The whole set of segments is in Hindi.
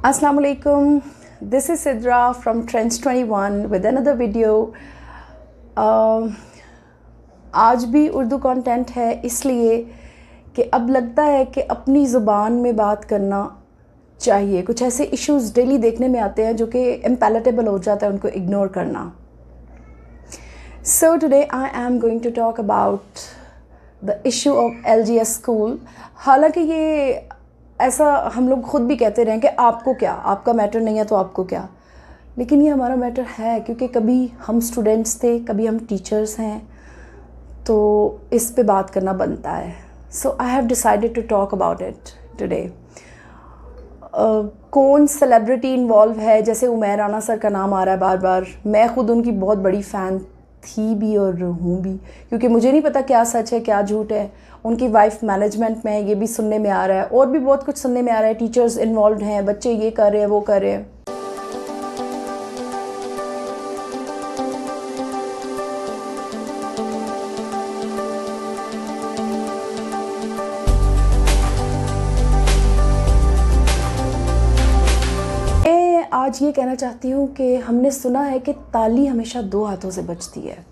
Assalamu alaikum. This is Sidra from Trends 21 with another video. आज भी उर्दू कंटेंट है इसलिए कि अब लगता है कि अपनी ज़ुबान में बात करना चाहिए। कुछ ऐसे इश्यूज़ डेली देखने में आते हैं जो कि इम्पैलेटेबल हो जाता है उनको इग्नोर करना। So today I am going to talk about the issue of LGS school. हालांकि ये ऐसा हम लोग ख़ुद भी कहते रहे कि आपको क्या, आपका मैटर नहीं है तो आपको क्या, लेकिन ये हमारा मैटर है क्योंकि कभी हम स्टूडेंट्स थे, कभी हम टीचर्स हैं, तो इस पे बात करना बनता है। So I have decided to talk about it today. कौन सेलिब्रिटी इन्वॉल्व है? जैसे उमैर राना सर का नाम आ रहा है बार बार। मैं ख़ुद उनकी बहुत बड़ी फ़ैन थी भी और हूँ भी, क्योंकि मुझे नहीं पता क्या सच है क्या झूठ है। उनकी वाइफ मैनेजमेंट में है, ये भी सुनने में आ रहा है, और भी बहुत कुछ सुनने में आ रहा है। टीचर्स इन्वॉल्व हैं, बच्चे ये कर रहे हैं, वो कर रहे हैं। मैं आज ये कहना चाहती हूँ कि हमने सुना है कि ताली हमेशा दो हाथों से बजती है।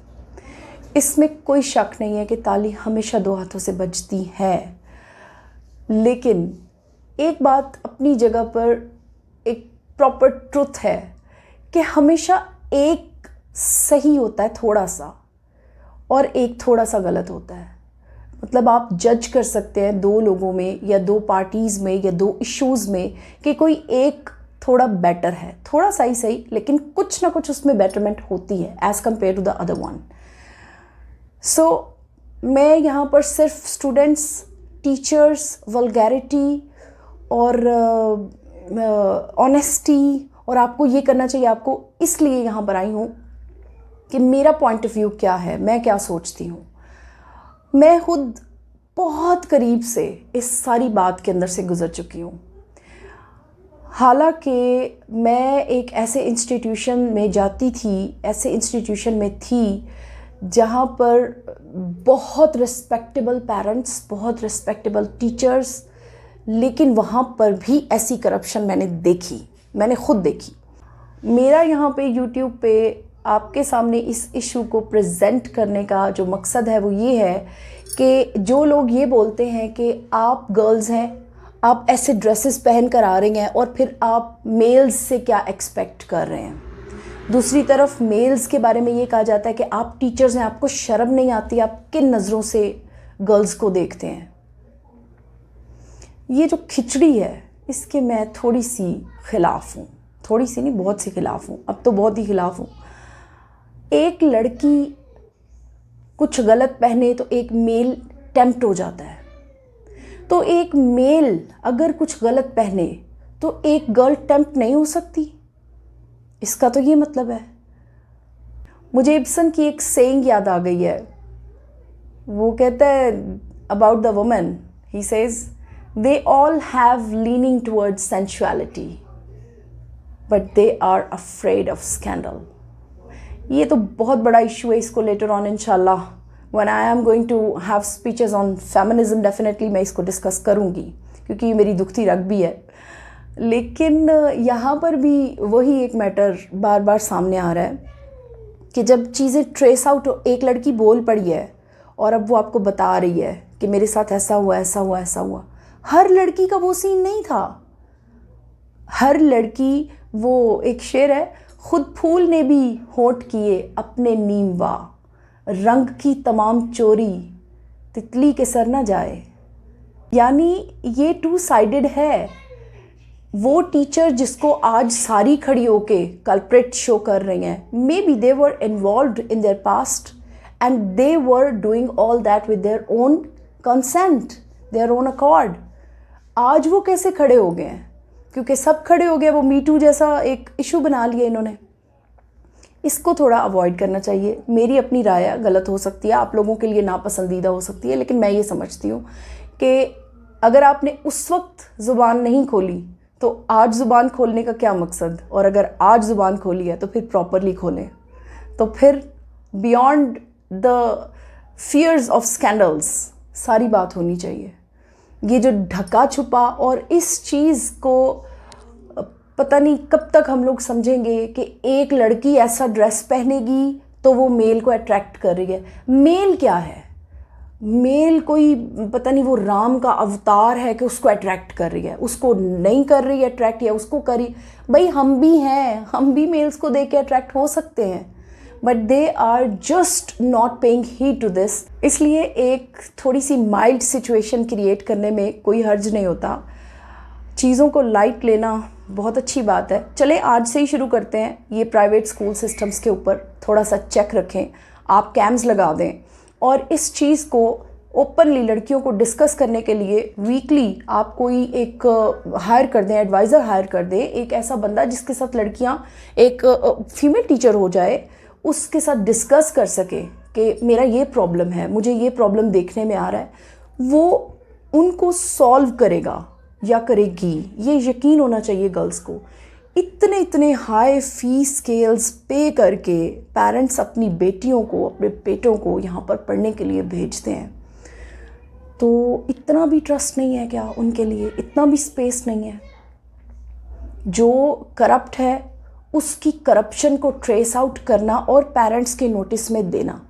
इसमें कोई शक नहीं है कि ताली हमेशा दो हाथों से बजती है, लेकिन एक बात अपनी जगह पर एक प्रॉपर ट्रुथ है कि हमेशा एक सही होता है थोड़ा सा, और एक थोड़ा सा गलत होता है। मतलब आप जज कर सकते हैं दो लोगों में या दो पार्टीज़ में या दो इश्यूज़ में कि कोई एक थोड़ा बेटर है, थोड़ा सा ही सही, लेकिन कुछ ना कुछ उसमें बेटरमेंट होती है as compare to the other one. So मैं यहाँ पर सिर्फ स्टूडेंट्स, टीचर्स, वल्गैरिटी और ऑनेस्टी और आपको ये करना चाहिए, आपको इसलिए यहाँ पर आई हूँ कि मेरा पॉइंट ऑफ व्यू क्या है, मैं क्या सोचती हूँ। मैं खुद बहुत करीब से इस सारी बात के अंदर से गुज़र चुकी हूँ। हालांकि मैं एक ऐसे इंस्टीट्यूशन में जाती थी, ऐसे इंस्टीट्यूशन में थी जहाँ पर बहुत रिस्पेक्टेबल पेरेंट्स, बहुत रिस्पेक्टेबल टीचर्स, लेकिन वहाँ पर भी ऐसी करप्शन मैंने देखी, मैंने ख़ुद देखी। मेरा यहाँ पे YouTube पे आपके सामने इस इशू को प्रेजेंट करने का जो मकसद है वो ये है कि जो लोग ये बोलते हैं कि आप गर्ल्स हैं, आप ऐसे ड्रेसेस पहन कर आ रही हैं और फिर आप मेल्स से क्या एक्सपेक्ट कर रहे हैं। दूसरी तरफ मेल्स के बारे में ये कहा जाता है कि आप टीचर्स हैं, आपको शर्म नहीं आती, आप किन नज़रों से गर्ल्स को देखते हैं। ये जो खिचड़ी है इसके मैं थोड़ी सी खिलाफ़ हूँ, थोड़ी सी नहीं, बहुत सी खिलाफ़ हूँ, अब तो बहुत ही खिलाफ़ हूँ। एक लड़की कुछ गलत पहने तो एक मेल टेम्प्ट हो जाता है, तो एक मेल अगर कुछ गलत पहने तो एक गर्ल टेम्प्ट नहीं हो सकती। इसका तो ये मतलब है। मुझे इब्सन की एक सेइंग याद आ गई है। वो कहता है about the women, he says they all have leaning towards sensuality but they are afraid of scandal. ये तो बहुत बड़ा इशू है, इसको लेटर ऑन इंशाल्लाह when I am going to have speeches on feminism definitely मैं इसको डिस्कस करूँगी, क्योंकि ये मेरी दुखती रग भी है। लेकिन यहाँ पर भी वही एक मैटर बार बार सामने आ रहा है कि जब चीज़ें ट्रेस आउट, एक लड़की बोल पड़ी है और अब वो आपको बता रही है कि मेरे साथ ऐसा हुआ, ऐसा हुआ, ऐसा हुआ। हर लड़की का वो सीन नहीं था। हर लड़की, वो एक शेर है, खुद फूल ने भी होंठ किए अपने नीमवा, रंग की तमाम चोरी तितली के सर ना जाए। यानी ये टू साइडेड है। वो टीचर जिसको आज सारी खड़ी होके कल्प्रिट शो कर रही हैं, may be they were involved in their past and they were doing all that with their own consent, their own accord. आज वो कैसे खड़े हो गए हैं? क्योंकि सब खड़े हो गए, वो मी टू जैसा एक इशू बना लिया इन्होंने। इसको थोड़ा अवॉइड करना चाहिए। मेरी अपनी राय गलत हो सकती है, आप लोगों के लिए नापसंदीदा हो सकती है, लेकिन मैं ये समझती हूँ कि अगर आपने उस वक्त ज़ुबान नहीं खोली तो आज ज़ुबान खोलने का क्या मकसद, और अगर आज ज़ुबान खोली है तो फिर प्रॉपरली खोलें। तो फिर beyond the fears of scandals सारी बात होनी चाहिए। ये जो ढका छुपा और इस चीज़ को पता नहीं कब तक हम लोग समझेंगे कि एक लड़की ऐसा ड्रेस पहनेगी तो वो मेल को अट्रैक्ट कर रही है। मेल क्या है? मेल कोई पता नहीं वो राम का अवतार है कि उसको अट्रैक्ट कर रही है, उसको नहीं कर रही है अट्रैक्ट, या उसको करी। भाई हम भी हैं, हम भी मेल्स को देख के अट्रैक्ट हो सकते हैं, but they are just not paying heed to this. इसलिए एक थोड़ी सी माइल्ड सिचुएशन क्रिएट करने में कोई हर्ज नहीं होता। चीज़ों को लाइट लेना बहुत अच्छी बात है। चले आज से ही शुरू करते हैं, ये प्राइवेट स्कूल सिस्टम्स के ऊपर थोड़ा सा चेक रखें, आप कैम्स लगा दें और इस चीज़ को ओपनली लड़कियों को डिस्कस करने के लिए वीकली आप कोई एक हायर कर दें, एडवाइज़र हायर कर दें, एक ऐसा बंदा जिसके साथ लड़कियां, एक फीमेल टीचर हो जाए, उसके साथ डिस्कस कर सके कि मेरा ये प्रॉब्लम है, मुझे ये प्रॉब्लम देखने में आ रहा है। वो उनको सॉल्व करेगा या करेगी, ये यकीन होना चाहिए गर्ल्स को। इतने इतने हाई फीस स्केल्स पे करके पेरेंट्स अपनी बेटियों को, अपने बेटों को यहाँ पर पढ़ने के लिए भेजते हैं, तो इतना भी ट्रस्ट नहीं है क्या उनके लिए? इतना भी स्पेस नहीं है? जो करप्ट है उसकी करप्शन को ट्रेस आउट करना और पेरेंट्स के नोटिस में देना,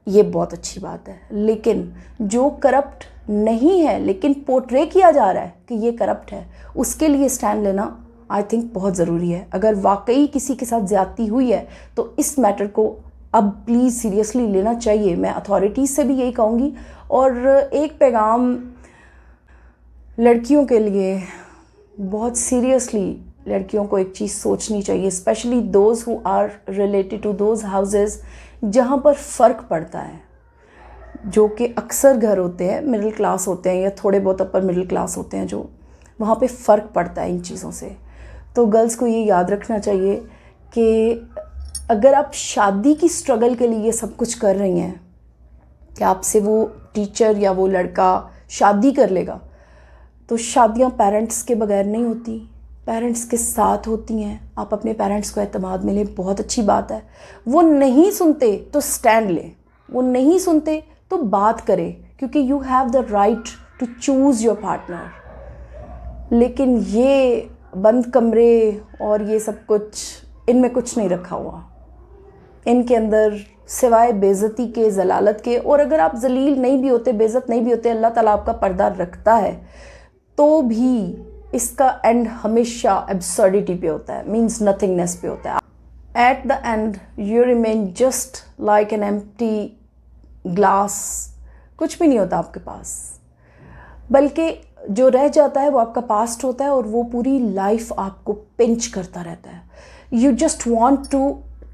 ये बहुत अच्छी बात है। लेकिन जो करप्ट नहीं है लेकिन पोर्ट्रे किया जा रहा है कि ये करप्ट है, उसके लिए स्टैंड लेना आई थिंक बहुत ज़रूरी है। अगर वाकई किसी के साथ ज़्यादती हुई है तो इस मैटर को अब प्लीज़ सीरियसली लेना चाहिए। मैं अथॉरिटीज़ से भी यही कहूँगी। और एक पैगाम लड़कियों के लिए, बहुत सीरियसली लड़कियों को एक चीज़ सोचनी चाहिए, specially those who are related to those houses जहाँ पर फ़र्क पड़ता है, जो कि अक्सर घर होते हैं, मिडिल क्लास होते हैं या थोड़े बहुत अपर मिडिल क्लास होते हैं, जो वहाँ पे फ़र्क पड़ता है इन चीज़ों से। तो गर्ल्स को ये याद रखना चाहिए कि अगर आप शादी की स्ट्रगल के लिए ये सब कुछ कर रही हैं कि आपसे वो टीचर या वो लड़का शादी कर लेगा, तो शादियाँ पेरेंट्स के बगैर नहीं होती, पेरेंट्स के साथ होती हैं। आप अपने पेरेंट्स को एतमाद मिले, बहुत अच्छी बात है। वो नहीं सुनते तो स्टैंड लें, वो नहीं सुनते तो बात करें, क्योंकि you have the right to choose your partner. लेकिन ये बंद कमरे और ये सब कुछ, इनमें कुछ नहीं रखा हुआ। इनके अंदर सिवाय बेइज्जती के, जलालत के, और अगर आप जलील नहीं भी होते, बेइज्जत नहीं भी होते, अल्लाह ताला आपका पर्दा रखता है, तो भी इसका एंड हमेशा एब्सर्डिटी पे होता है, मीन्स नथिंगनेस पे होता है। At the end you remain just like an empty glass. कुछ भी नहीं होता आपके पास, बल्कि जो रह जाता है वो आपका पास्ट होता है और वो पूरी लाइफ आपको पिंच करता रहता है। You just want to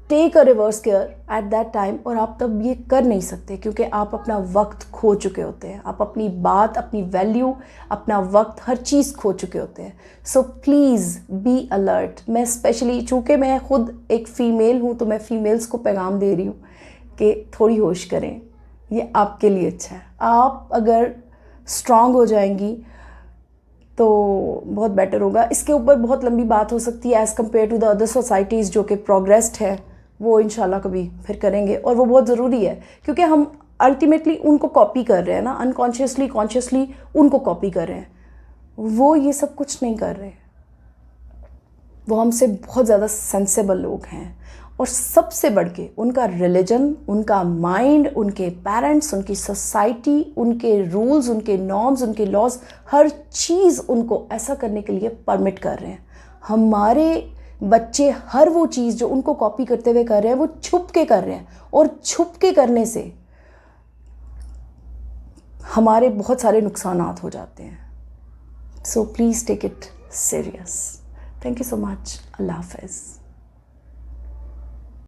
take a reverse care at that time, और आप तब ये कर नहीं सकते क्योंकि आप अपना वक्त खो चुके होते हैं, आप अपनी बात, अपनी वैल्यू, अपना वक्त, हर चीज़ खो चुके होते हैं। So please be alert. मैं स्पेशली, चूँकि मैं खुद एक फ़ीमेल हूँ, तो मैं फ़ीमेल्स को पैगाम दे रही हूँ कि थोड़ी होश करें, ये आपके लिए अच्छा है। आप अगर स्ट्रांग हो जाएंगी तो बहुत बेटर होगा। इसके ऊपर बहुत लंबी बात हो सकती है as compare to the other societies जो कि प्रोग्रेस्ड है, वो इंशाल्लाह कभी फिर करेंगे। और वो बहुत ज़रूरी है क्योंकि हम अल्टीमेटली उनको कॉपी कर रहे हैं ना, अनकॉन्शियसली कॉन्शियसली उनको कॉपी कर रहे हैं। वो ये सब कुछ नहीं कर रहे, वो हमसे बहुत ज़्यादा सेंसेबल लोग हैं। और सबसे बढ़ के उनका रिलीजन, उनका माइंड, उनके पेरेंट्स, उनकी सोसाइटी, उनके रूल्स, उनके नॉर्म्स, उनके लॉज, हर चीज़ उनको ऐसा करने के लिए परमिट कर रहे हैं। हमारे बच्चे हर वो चीज़ जो उनको कॉपी करते हुए कर रहे हैं वो छुप के कर रहे हैं, और छुप के करने से हमारे बहुत सारे नुकसानात हो जाते हैं। So please take it serious. Thank you so much. अल्लाह हाफ़िज़।